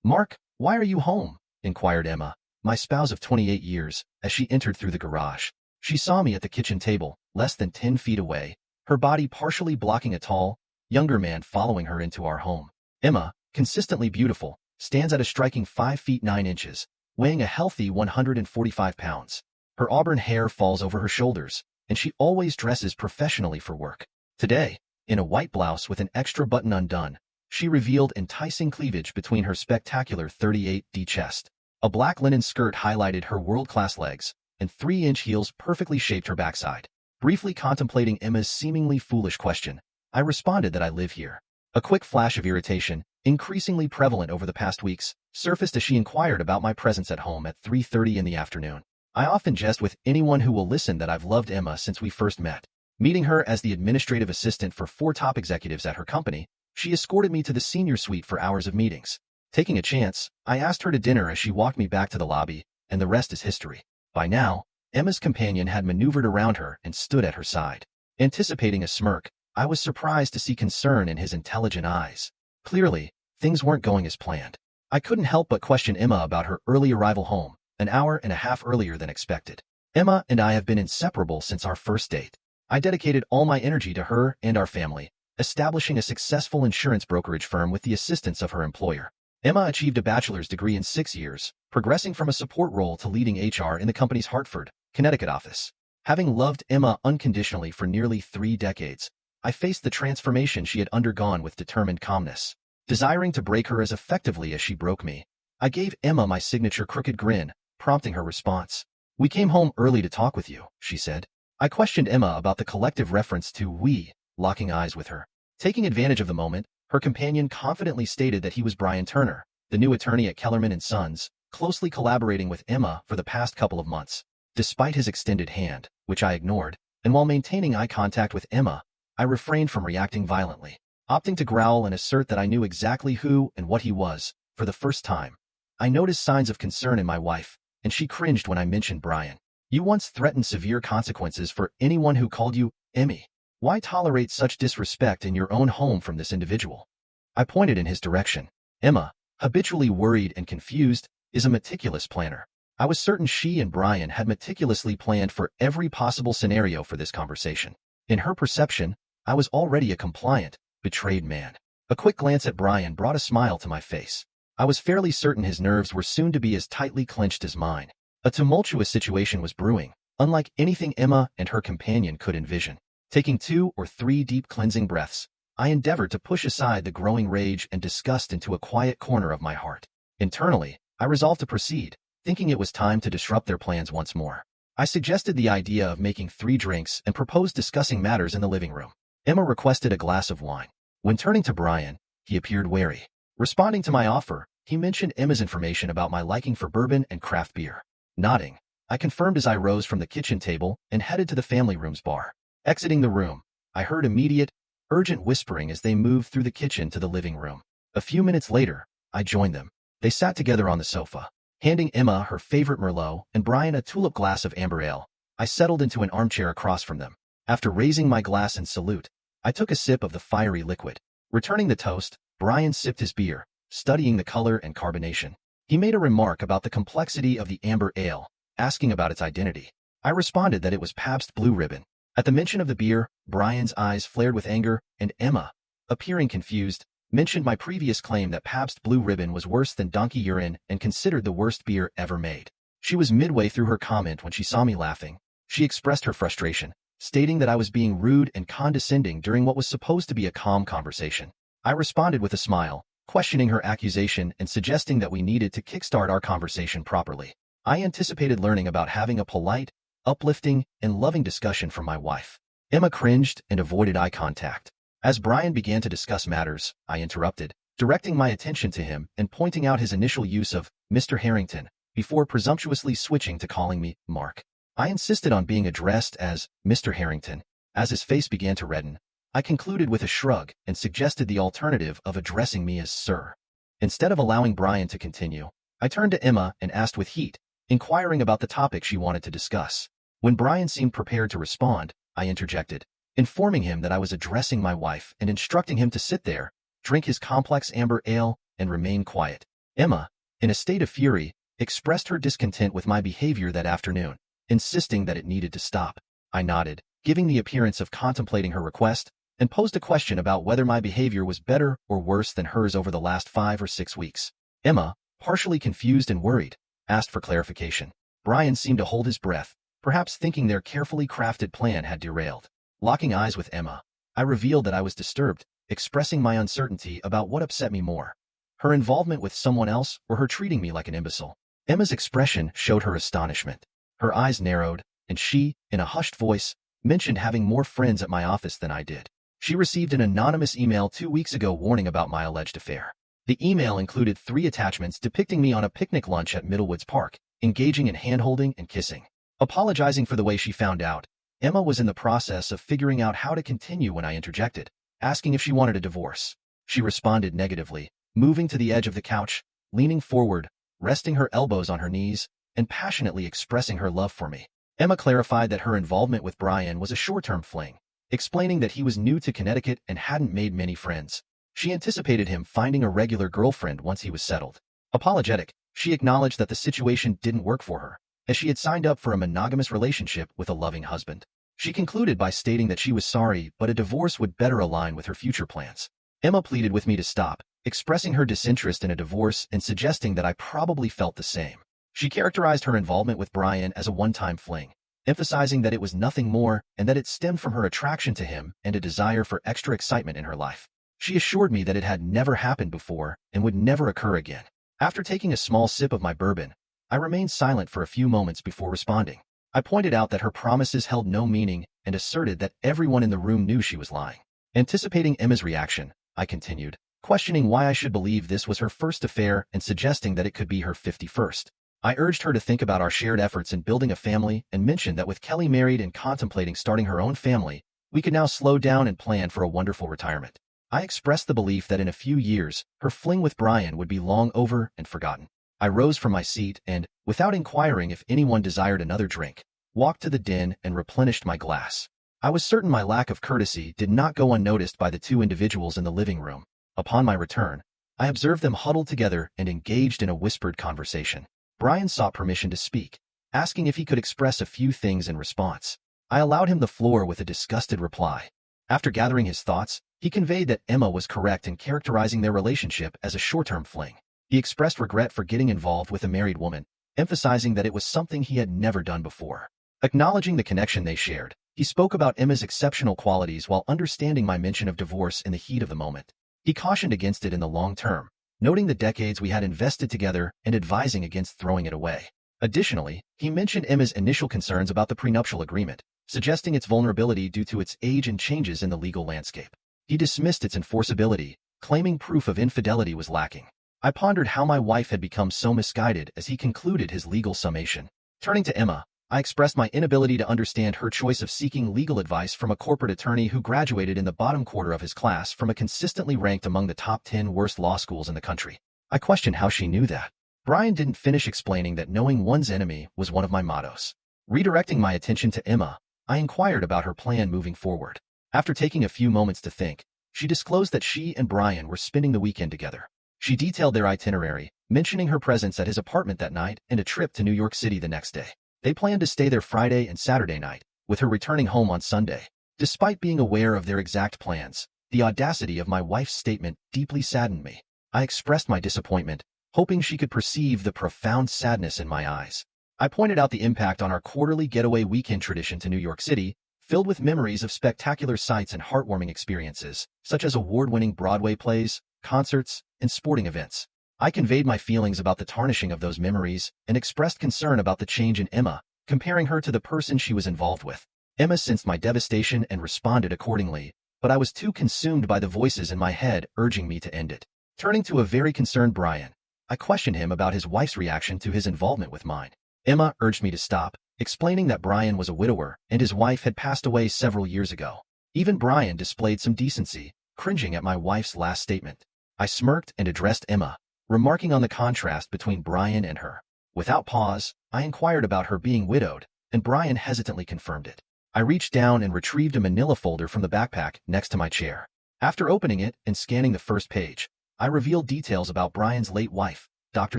"Mark, why are you home?" inquired Emma, my spouse of 28 years, as she entered through the garage. She saw me at the kitchen table, less than 10 feet away, her body partially blocking a tall, younger man following her into our home. Emma, consistently beautiful, stands at a striking 5 feet 9 inches, weighing a healthy 145 pounds. Her auburn hair falls over her shoulders, and she always dresses professionally for work. Today, in a white blouse with an extra button undone, she revealed enticing cleavage between her spectacular 38D chest. A black linen skirt highlighted her world-class legs, and 3-inch heels perfectly shaped her backside. Briefly contemplating Emma's seemingly foolish question, I responded that I live here. A quick flash of irritation, increasingly prevalent over the past weeks, surfaced as she inquired about my presence at home at 3:30 in the afternoon. I often jest with anyone who will listen that I've loved Emma since we first met. Meeting her as the administrative assistant for 4 top executives at her company, she escorted me to the senior suite for hours of meetings. Taking a chance, I asked her to dinner as she walked me back to the lobby, and the rest is history. By now, Emma's companion had maneuvered around her and stood at her side. Anticipating a smirk, I was surprised to see concern in his intelligent eyes. Clearly, things weren't going as planned. I couldn't help but question Emma about her early arrival home, an hour and a half earlier than expected. Emma and I have been inseparable since our first date. I dedicated all my energy to her and our family, establishing a successful insurance brokerage firm with the assistance of her employer. Emma achieved a bachelor's degree in 6 years, progressing from a support role to leading HR in the company's Hartford, Connecticut office. Having loved Emma unconditionally for nearly 3 decades, I faced the transformation she had undergone with determined calmness. Desiring to break her as effectively as she broke me, I gave Emma my signature crooked grin, prompting her response. "We came home early to talk with you," she said. I questioned Emma about the collective reference to "we," locking eyes with her. Taking advantage of the moment, her companion confidently stated that he was Brian Turner, the new attorney at Kellerman & Sons, closely collaborating with Emma for the past couple of months. Despite his extended hand, which I ignored, and while maintaining eye contact with Emma, I refrained from reacting violently, opting to growl and assert that I knew exactly who and what he was. For the first time, I noticed signs of concern in my wife, and she cringed when I mentioned Brian. "You once threatened severe consequences for anyone who called you Emmy. Why tolerate such disrespect in your own home from this individual?" I pointed in his direction. Emma, habitually worried and confused, is a meticulous planner. I was certain she and Brian had meticulously planned for every possible scenario for this conversation. In her perception, I was already a compliant, betrayed man. A quick glance at Brian brought a smile to my face. I was fairly certain his nerves were soon to be as tightly clenched as mine. A tumultuous situation was brewing, unlike anything Emma and her companion could envision. Taking 2 or 3 deep cleansing breaths, I endeavored to push aside the growing rage and disgust into a quiet corner of my heart. Internally, I resolved to proceed, thinking it was time to disrupt their plans once more. I suggested the idea of making 3 drinks and proposed discussing matters in the living room. Emma requested a glass of wine. When turning to Brian, he appeared wary. Responding to my offer, he mentioned Emma's information about my liking for bourbon and craft beer. Nodding, I confirmed as I rose from the kitchen table and headed to the family room's bar. Exiting the room, I heard immediate, urgent whispering as they moved through the kitchen to the living room. A few minutes later, I joined them. They sat together on the sofa. Handing Emma her favorite Merlot and Brian a tulip glass of amber ale, I settled into an armchair across from them. After raising my glass in salute, I took a sip of the fiery liquid. Returning the toast, Brian sipped his beer, studying the color and carbonation. He made a remark about the complexity of the amber ale, asking about its identity. I responded that it was Pabst Blue Ribbon. At the mention of the beer, Brian's eyes flared with anger, and Emma, appearing confused, mentioned my previous claim that Pabst Blue Ribbon was worse than donkey urine and considered the worst beer ever made. She was midway through her comment when she saw me laughing. She expressed her frustration, stating that I was being rude and condescending during what was supposed to be a calm conversation. I responded with a smile, questioning her accusation and suggesting that we needed to kickstart our conversation properly. I anticipated learning about having a polite, uplifting, and loving discussion from my wife. Emma cringed and avoided eye contact. As Brian began to discuss matters, I interrupted, directing my attention to him and pointing out his initial use of Mr. Harrington, before presumptuously switching to calling me Mark. I insisted on being addressed as Mr. Harrington. As his face began to redden, I concluded with a shrug and suggested the alternative of addressing me as Sir. Instead of allowing Brian to continue, I turned to Emma and asked with heat, inquiring about the topic she wanted to discuss. When Brian seemed prepared to respond, I interjected, informing him that I was addressing my wife and instructing him to sit there, drink his complex amber ale, and remain quiet. Emma, in a state of fury, expressed her discontent with my behavior that afternoon, insisting that it needed to stop. I nodded, giving the appearance of contemplating her request, and posed a question about whether my behavior was better or worse than hers over the last 5 or 6 weeks. Emma, partially confused and worried, asked for clarification. Brian seemed to hold his breath, perhaps thinking their carefully crafted plan had derailed. Locking eyes with Emma, I revealed that I was disturbed, expressing my uncertainty about what upset me more, her involvement with someone else or her treating me like an imbecile. Emma's expression showed her astonishment. Her eyes narrowed, and she, in a hushed voice, mentioned having more friends at my office than I did. She received an anonymous email 2 weeks ago warning about my alleged affair. The email included 3 attachments depicting me on a picnic lunch at Middlewoods Park, engaging in hand-holding and kissing. Apologizing for the way she found out, Emma was in the process of figuring out how to continue when I interjected, asking if she wanted a divorce. She responded negatively, moving to the edge of the couch, leaning forward, resting her elbows on her knees, and passionately expressing her love for me. Emma clarified that her involvement with Brian was a short-term fling, explaining that he was new to Connecticut and hadn't made many friends. She anticipated him finding a regular girlfriend once he was settled. Apologetic, she acknowledged that the situation didn't work for her, as she had signed up for a monogamous relationship with a loving husband. She concluded by stating that she was sorry, but a divorce would better align with her future plans. Emma pleaded with me to stop, expressing her disinterest in a divorce and suggesting that I probably felt the same. She characterized her involvement with Brian as a one-time fling, emphasizing that it was nothing more and that it stemmed from her attraction to him and a desire for extra excitement in her life. She assured me that it had never happened before and would never occur again. After taking a small sip of my bourbon, I remained silent for a few moments before responding. I pointed out that her promises held no meaning and asserted that everyone in the room knew she was lying. Anticipating Emma's reaction, I continued, questioning why I should believe this was her first affair and suggesting that it could be her 51st. I urged her to think about our shared efforts in building a family and mentioned that with Kelly married and contemplating starting her own family, we could now slow down and plan for a wonderful retirement. I expressed the belief that in a few years, her fling with Brian would be long over and forgotten. I rose from my seat and, without inquiring if anyone desired another drink, walked to the den and replenished my glass. I was certain my lack of courtesy did not go unnoticed by the 2 individuals in the living room. Upon my return, I observed them huddled together and engaged in a whispered conversation. Brian sought permission to speak, asking if he could express a few things in response. I allowed him the floor with a disgusted reply. After gathering his thoughts, he conveyed that Emma was correct in characterizing their relationship as a short-term fling. He expressed regret for getting involved with a married woman, emphasizing that it was something he had never done before. Acknowledging the connection they shared, he spoke about Emma's exceptional qualities while understanding my mention of divorce in the heat of the moment. He cautioned against it in the long term, noting the decades we had invested together and advising against throwing it away. Additionally, he mentioned Emma's initial concerns about the prenuptial agreement, suggesting its vulnerability due to its age and changes in the legal landscape. He dismissed its enforceability, claiming proof of infidelity was lacking. I pondered how my wife had become so misguided as he concluded his legal summation. Turning to Emma, I expressed my inability to understand her choice of seeking legal advice from a corporate attorney who graduated in the bottom quarter of his class from a consistently ranked among the top 10 worst law schools in the country. I questioned how she knew that. Brian didn't finish explaining that knowing one's enemy was one of my mottos. Redirecting my attention to Emma, I inquired about her plan moving forward. After taking a few moments to think, she disclosed that she and Brian were spending the weekend together. She detailed their itinerary, mentioning her presence at his apartment that night and a trip to New York City the next day. They planned to stay there Friday and Saturday night, with her returning home on Sunday. Despite being aware of their exact plans, the audacity of my wife's statement deeply saddened me. I expressed my disappointment, hoping she could perceive the profound sadness in my eyes. I pointed out the impact on our quarterly getaway weekend tradition to New York City, filled with memories of spectacular sights and heartwarming experiences, such as award-winning Broadway plays, concerts, and sporting events. I conveyed my feelings about the tarnishing of those memories and expressed concern about the change in Emma, comparing her to the person she was involved with. Emma sensed my devastation and responded accordingly, but I was too consumed by the voices in my head urging me to end it. Turning to a very concerned Brian, I questioned him about his wife's reaction to his involvement with mine. Emma urged me to stop, explaining that Brian was a widower and his wife had passed away several years ago. Even Brian displayed some decency, cringing at my wife's last statement. I smirked and addressed Emma, remarking on the contrast between Brian and her. Without pause, I inquired about her being widowed, and Brian hesitantly confirmed it. I reached down and retrieved a manila folder from the backpack next to my chair. After opening it and scanning the first page, I revealed details about Brian's late wife, Dr.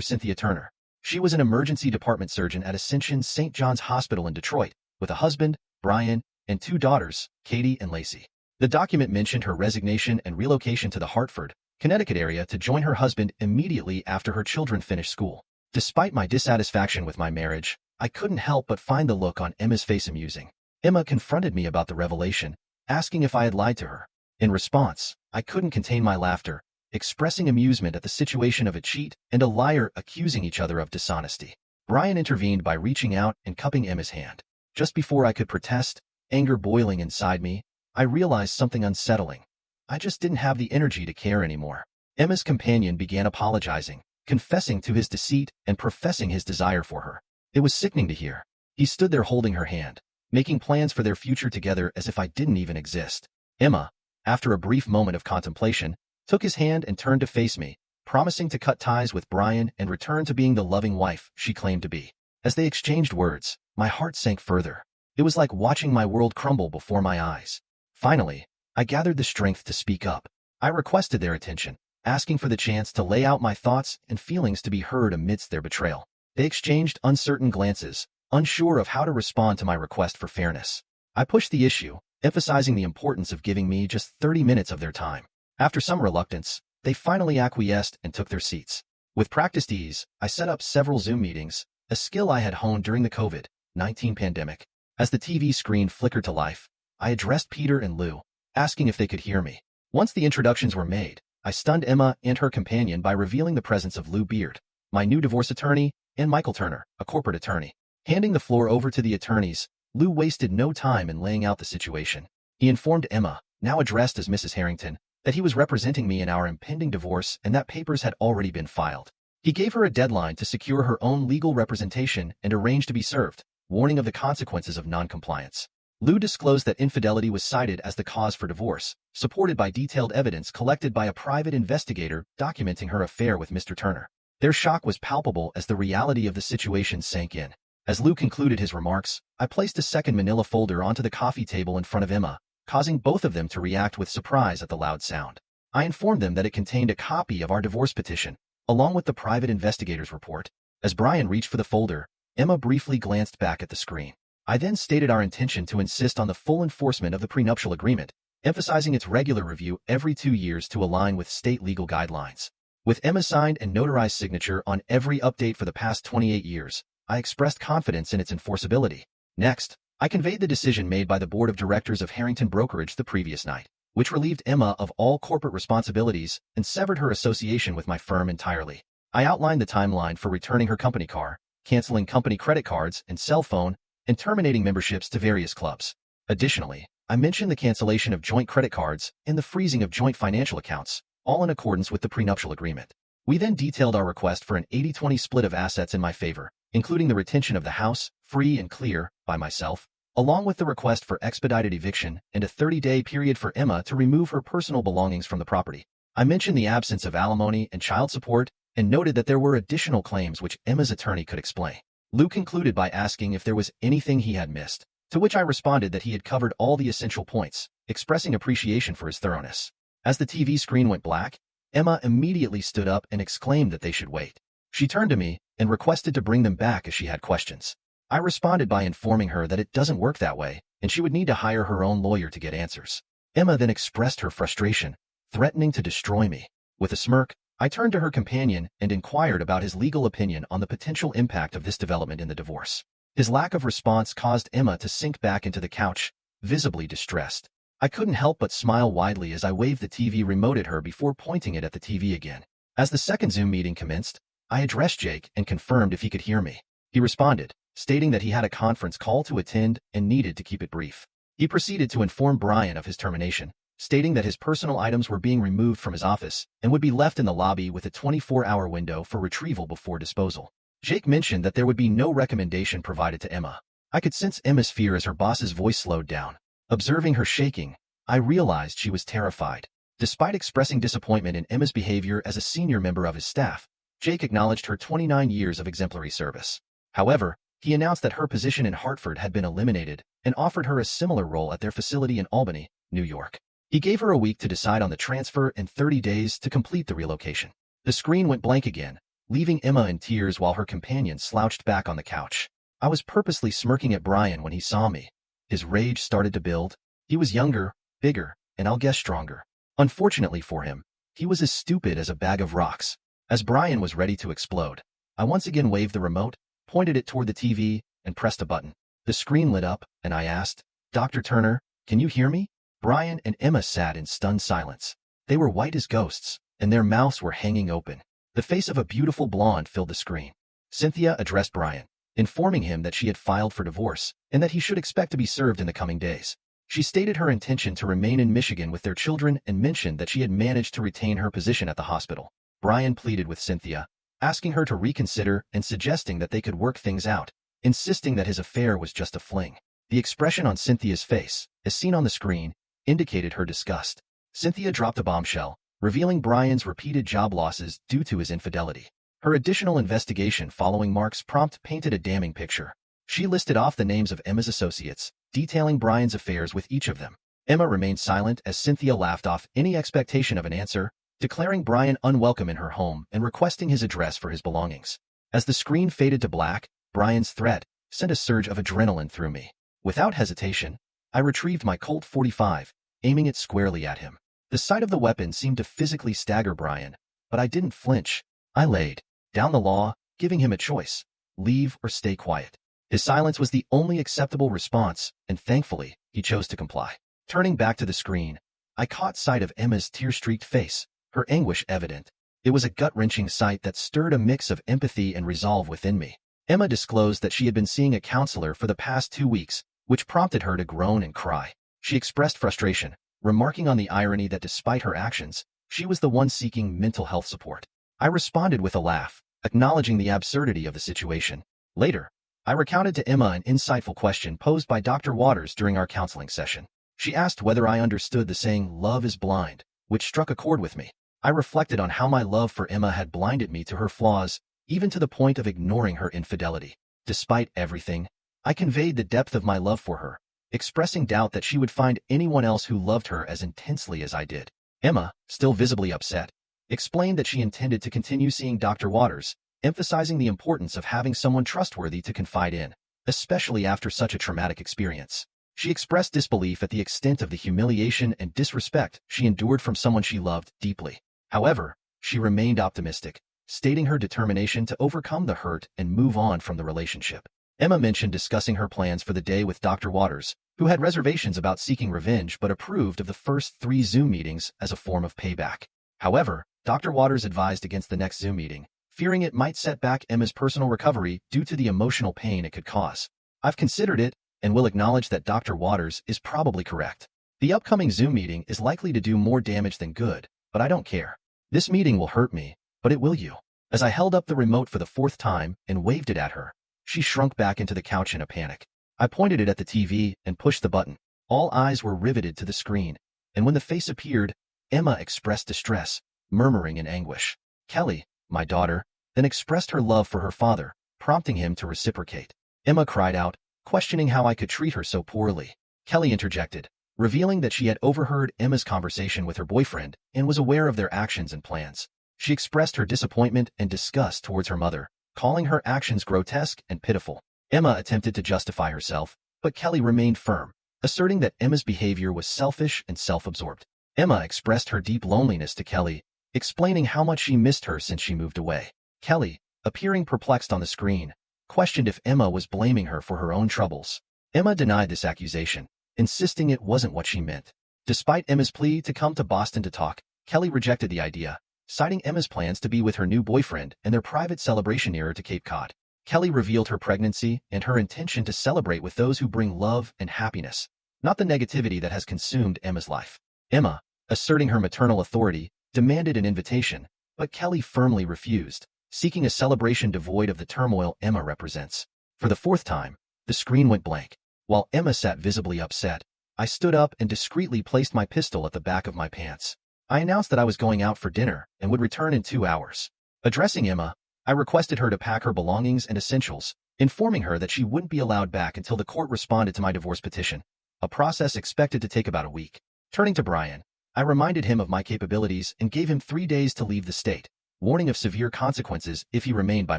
Cynthia Turner. She was an emergency department surgeon at Ascension St. John's Hospital in Detroit, with a husband, Brian, and 2 daughters, Katie and Lacey. The document mentioned her resignation and relocation to the Hartford, Connecticut area to join her husband immediately after her children finished school. Despite my dissatisfaction with my marriage, I couldn't help but find the look on Emma's face amusing. Emma confronted me about the revelation, asking if I had lied to her. In response, I couldn't contain my laughter, expressing amusement at the situation of a cheat and a liar accusing each other of dishonesty. Brian intervened by reaching out and cupping Emma's hand. Just before I could protest, anger boiling inside me, I realized something unsettling. I just didn't have the energy to care anymore. Emma's companion began apologizing, confessing to his deceit and professing his desire for her. It was sickening to hear. He stood there holding her hand, making plans for their future together as if I didn't even exist. Emma, after a brief moment of contemplation, took his hand and turned to face me, promising to cut ties with Brian and return to being the loving wife she claimed to be. As they exchanged words, my heart sank further. It was like watching my world crumble before my eyes. Finally, I gathered the strength to speak up. I requested their attention, asking for the chance to lay out my thoughts and feelings to be heard amidst their betrayal. They exchanged uncertain glances, unsure of how to respond to my request for fairness. I pushed the issue, emphasizing the importance of giving me just 30 minutes of their time. After some reluctance, they finally acquiesced and took their seats. With practiced ease, I set up several Zoom meetings, a skill I had honed during the COVID-19 pandemic. As the TV screen flickered to life, I addressed Peter and Lou, asking if they could hear me. Once the introductions were made, I stunned Emma and her companion by revealing the presence of Lou Beard, my new divorce attorney, and Michael Turner, a corporate attorney. Handing the floor over to the attorneys, Lou wasted no time in laying out the situation. He informed Emma, now addressed as Mrs. Harrington, that he was representing me in our impending divorce and that papers had already been filed. He gave her a deadline to secure her own legal representation and arrange to be served, warning of the consequences of noncompliance. Lou disclosed that infidelity was cited as the cause for divorce, supported by detailed evidence collected by a private investigator documenting her affair with Mr. Turner. Their shock was palpable as the reality of the situation sank in. As Lou concluded his remarks, I placed a second manila folder onto the coffee table in front of Emma, causing both of them to react with surprise at the loud sound. I informed them that it contained a copy of our divorce petition, along with the private investigator's report. As Brian reached for the folder, Emma briefly glanced back at the screen. I then stated our intention to insist on the full enforcement of the prenuptial agreement, emphasizing its regular review every 2 years to align with state legal guidelines. With Emma's signed and notarized signature on every update for the past 28 years, I expressed confidence in its enforceability. Next, I conveyed the decision made by the board of directors of Harrington Brokerage the previous night, which relieved Emma of all corporate responsibilities and severed her association with my firm entirely. I outlined the timeline for returning her company car, canceling company credit cards and cell phone, and terminating memberships to various clubs. Additionally, I mentioned the cancellation of joint credit cards and the freezing of joint financial accounts, all in accordance with the prenuptial agreement. We then detailed our request for an 80-20 split of assets in my favor, including the retention of the house, free and clear, by myself, along with the request for expedited eviction and a 30-day period for Emma to remove her personal belongings from the property. I mentioned the absence of alimony and child support and noted that there were additional claims which Emma's attorney could explain. Lou concluded by asking if there was anything he had missed, to which I responded that he had covered all the essential points, expressing appreciation for his thoroughness. As the TV screen went black, Emma immediately stood up and exclaimed that they should wait. She turned to me and requested to bring them back as she had questions. I responded by informing her that it doesn't work that way, and she would need to hire her own lawyer to get answers. Emma then expressed her frustration, threatening to destroy me. With a smirk, I turned to her companion and inquired about his legal opinion on the potential impact of this development in the divorce. His lack of response caused Emma to sink back into the couch, visibly distressed. I couldn't help but smile widely as I waved the TV remote at her before pointing it at the TV again. As the second Zoom meeting commenced, I addressed Jake and confirmed if he could hear me. He responded, stating that he had a conference call to attend and needed to keep it brief. He proceeded to inform Brian of his termination, stating that his personal items were being removed from his office and would be left in the lobby with a 24-hour window for retrieval before disposal. Jake mentioned that there would be no recommendation provided to Emma. I could sense Emma's fear as her boss's voice slowed down. Observing her shaking, I realized she was terrified. Despite expressing disappointment in Emma's behavior as a senior member of his staff, Jake acknowledged her 29 years of exemplary service. However, he announced that her position in Hartford had been eliminated and offered her a similar role at their facility in Albany, New York. He gave her a week to decide on the transfer and 30 days to complete the relocation. The screen went blank again, leaving Emma in tears while her companion slouched back on the couch. I was purposely smirking at Brian when he saw me. His rage started to build. He was younger, bigger, and I'll guess stronger. Unfortunately for him, he was as stupid as a bag of rocks. As Brian was ready to explode, I once again waved the remote, pointed it toward the TV, and pressed a button. The screen lit up, and I asked, "Dr. Turner, can you hear me?" Brian and Emma sat in stunned silence. They were white as ghosts, and their mouths were hanging open. The face of a beautiful blonde filled the screen. Cynthia addressed Brian, informing him that she had filed for divorce and that he should expect to be served in the coming days. She stated her intention to remain in Michigan with their children and mentioned that she had managed to retain her position at the hospital. Brian pleaded with Cynthia, asking her to reconsider and suggesting that they could work things out, insisting that his affair was just a fling. The expression on Cynthia's face, as seen on the screen, indicated her disgust. Cynthia dropped a bombshell, revealing Brian's repeated job losses due to his infidelity. Her additional investigation following Mark's prompt painted a damning picture. She listed off the names of Emma's associates, detailing Brian's affairs with each of them. Emma remained silent as Cynthia laughed off any expectation of an answer, declaring Brian unwelcome in her home and requesting his address for his belongings. As the screen faded to black, Brian's threat sent a surge of adrenaline through me. Without hesitation, I retrieved my Colt .45, aiming it squarely at him. The sight of the weapon seemed to physically stagger Brian, but I didn't flinch. I laid down the law, giving him a choice: leave or stay quiet. His silence was the only acceptable response, and thankfully, he chose to comply. Turning back to the screen, I caught sight of Emma's tear-streaked face, her anguish evident. It was a gut-wrenching sight that stirred a mix of empathy and resolve within me. Emma disclosed that she had been seeing a counselor for the past 2 weeks, which prompted her to groan and cry. She expressed frustration, remarking on the irony that despite her actions, she was the one seeking mental health support. I responded with a laugh, acknowledging the absurdity of the situation. Later, I recounted to Emma an insightful question posed by Dr. Waters during our counseling session. She asked whether I understood the saying, "love is blind," which struck a chord with me. I reflected on how my love for Emma had blinded me to her flaws, even to the point of ignoring her infidelity. Despite everything, I conveyed the depth of my love for her, expressing doubt that she would find anyone else who loved her as intensely as I did. Emma, still visibly upset, explained that she intended to continue seeing Dr. Waters, emphasizing the importance of having someone trustworthy to confide in, especially after such a traumatic experience. She expressed disbelief at the extent of the humiliation and disrespect she endured from someone she loved deeply. However, she remained optimistic, stating her determination to overcome the hurt and move on from the relationship. Emma mentioned discussing her plans for the day with Dr. Waters, who had reservations about seeking revenge but approved of the first 3 Zoom meetings as a form of payback. However, Dr. Waters advised against the next Zoom meeting, fearing it might set back Emma's personal recovery due to the emotional pain it could cause. I've considered it, and will acknowledge that Dr. Waters is probably correct. The upcoming Zoom meeting is likely to do more damage than good, but I don't care. This meeting will hurt me, but it will you. As I held up the remote for the 4th time and waved it at her, she shrunk back into the couch in a panic. I pointed it at the TV and pushed the button. All eyes were riveted to the screen, and when the face appeared, Emma expressed distress, murmuring in anguish. Kelly, my daughter, then expressed her love for her father, prompting him to reciprocate. Emma cried out, questioning how I could treat her so poorly. Kelly interjected, revealing that she had overheard Emma's conversation with her boyfriend and was aware of their actions and plans. She expressed her disappointment and disgust towards her mother, calling her actions grotesque and pitiful. Emma attempted to justify herself, but Kelly remained firm, asserting that Emma's behavior was selfish and self-absorbed. Emma expressed her deep loneliness to Kelly, explaining how much she missed her since she moved away. Kelly, appearing perplexed on the screen, questioned if Emma was blaming her for her own troubles. Emma denied this accusation, insisting it wasn't what she meant. Despite Emma's plea to come to Boston to talk, Kelly rejected the idea, citing Emma's plans to be with her new boyfriend and their private celebration nearer to Cape Cod. Kelly revealed her pregnancy and her intention to celebrate with those who bring love and happiness, not the negativity that has consumed Emma's life. Emma, asserting her maternal authority, demanded an invitation, but Kelly firmly refused, seeking a celebration devoid of the turmoil Emma represents. For the 4th time, the screen went blank. While Emma sat visibly upset, I stood up and discreetly placed my pistol at the back of my pants. I announced that I was going out for dinner and would return in 2 hours. Addressing Emma, I requested her to pack her belongings and essentials, informing her that she wouldn't be allowed back until the court responded to my divorce petition, a process expected to take about a week. Turning to Brian, I reminded him of my capabilities and gave him 3 days to leave the state. warning of severe consequences if he remained by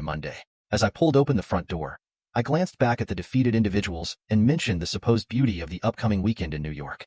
Monday. As I pulled open the front door, I glanced back at the defeated individuals and mentioned the supposed beauty of the upcoming weekend in New York.